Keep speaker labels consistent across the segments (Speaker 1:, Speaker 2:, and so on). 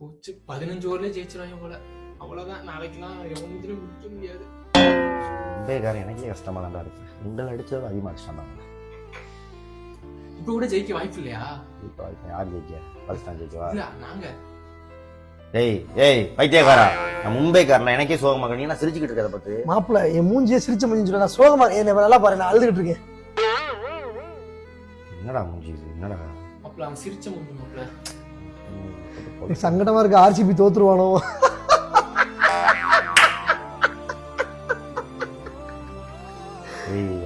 Speaker 1: போச்சு 15 ஓவர்ல ஜெயிச்சிருவாங்க போல. அவ்வளவுதான். நாளைக்கெல்லாம் எவனும் முடிக்க முடியாது.
Speaker 2: மும்பைக்காரன் எனக்கே கஷ்டமா தான் இருக்கு. இண்டல் அடிச்சது அதிகமாக கஷ்டம் தான்.
Speaker 1: இப்ப கூட ஜெயிக்க வாய்ப்பு இல்லையா?
Speaker 2: இப்போ யார் ஜெயிக்க? பாகிஸ்தான் ஜெயிக்கவா?
Speaker 1: இல்ல நாங்க.
Speaker 2: ஏய் பைத்தியக்காரா, நான் மும்பைக்காரன் எனக்கே சோகமாக. நீ என்ன சிரிச்சுக்கிட்டு இருக்கத பத்து?
Speaker 3: மாப்பிள்ள என் மூஞ்சியே சிரிச்ச மூஞ்சி சொல்ல நான் சோகமா என்ன நல்லா பாரு, நான் அழுதுகிட்டு இருக்கேன்.
Speaker 2: என்னடா மூஞ்சி இது? என்னடா
Speaker 1: மாப்பிள்ள அவன் சிரிச்ச முடியும் மாப்பிள்ள.
Speaker 3: சங்கடமா இருக்கு. ஆர்சிபி தோத்துருவானோ?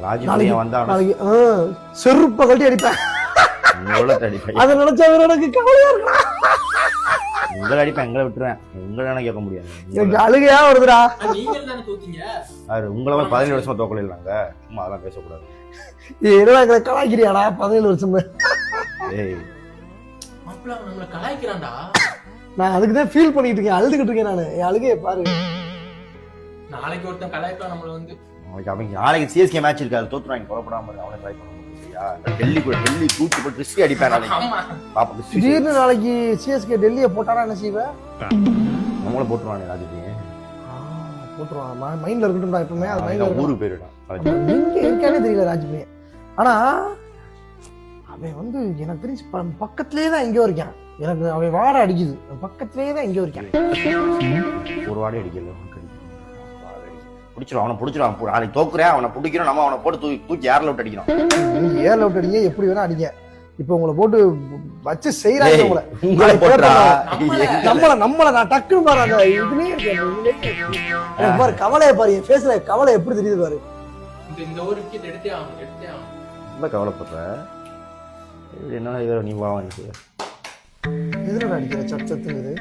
Speaker 2: ராஜ்புரியா வந்தா
Speaker 3: செருப்ப கட்டி அடிப்பேன்.
Speaker 2: அடிப்பேன்.
Speaker 3: அதை நினைச்சா எனக்கு கவலையா இருக்கு.
Speaker 2: உங்களை அடிப்பேன், எங்களை விட்டுருவேன். உங்களை கேட்க முடியாது.
Speaker 3: எனக்கு அழுகையா வருதுடா.
Speaker 1: நீங்க தானே தோத்தீங்க.
Speaker 2: உங்களை 17 வருஷமா தோக்கல இல்லைங்க. சும்மா அதெல்லாம் பேசக்கூடாது.
Speaker 3: என்னடா எங்களை கலாய்க்கிறியாடா? 17 வருஷம்.
Speaker 2: ஏய்
Speaker 1: மாப்பிள்ள அவன் நம்மளை கலாய்க்கிறான்டா.
Speaker 3: நான் அதுக்குதான் ஃபீல் பண்ணிட்டு இருக்கேன், அழுதுகிட்டு இருக்கேன் நானு. என் அழுகையை பாரு.
Speaker 1: நாளைக்கு ஒருத்தன் கலாய்ப்பான் நம்மள வந்து.
Speaker 2: அவங்க நாளைக்கு சிஎஸ்கே மேட்ச் இருக்காது, தோத்துருவாங்க. கொலப்படாம அவனை ட்ரை பண்ண முடியா? டெல்லி தூக்கி போட்டு ரிஸ்க் அடிப்பேன் நாளைக்கு.
Speaker 3: திடீர்னு நாளைக்கு சிஎஸ்கே டெல்லியை போட்டாரா என்ன செய்வேன்?
Speaker 2: நம்மள போட்டுருவாங்க. ராஜ்புரி
Speaker 3: போட்டுருவான். மைண்ட்ல இருக்கட்டும்டா எப்பவுமே. அது மைண்ட்ல
Speaker 2: ஊருக்கு போயிடுறான்.
Speaker 3: எங்க இருக்கானே தெரியல ராஜ்புரி. ஆனா அவன் வந்து எனக்கு தெரிஞ்சு பக்கத்திலேயே தான் எங்கேயோ இருக்கான். எனக்கு அவன் வாட அடிக்குது. பக்கத்திலேயே தான் எங்கேயோ இருக்கான்.
Speaker 2: ஒரு வாடகை அடிக்கல. பிடிச்சிரும், அவனை பிடிச்சிரும். நாளைக்கு தோக்குறேன், அவனை பிடிக்கிறோம். நம்ம அவனை போட்டு தூக்கி ஏர்ல விட்டு அடிக்கிறோம்.
Speaker 3: ஏர்ல விட்டு அடிங்க, எப்படி வேணா அடிங்க. இப்ப உங்களை போட்டு வச்சு செய்யறாங்க. நம்மள நான் டக்குன்னு பாரு. அந்த இதுலயே பாரு கவலையை பாரு. என் ஃபேஸ்ல கவலை எப்படி தெரியுது பாரு.
Speaker 1: இந்த ஒரு விக்கெட் எடுத்தே ஆகும்.
Speaker 2: ரொம்ப கவலைப்படுற. என்ன நீ வா,
Speaker 3: எதுல அடிக்கிற சத்தத்துங்குது?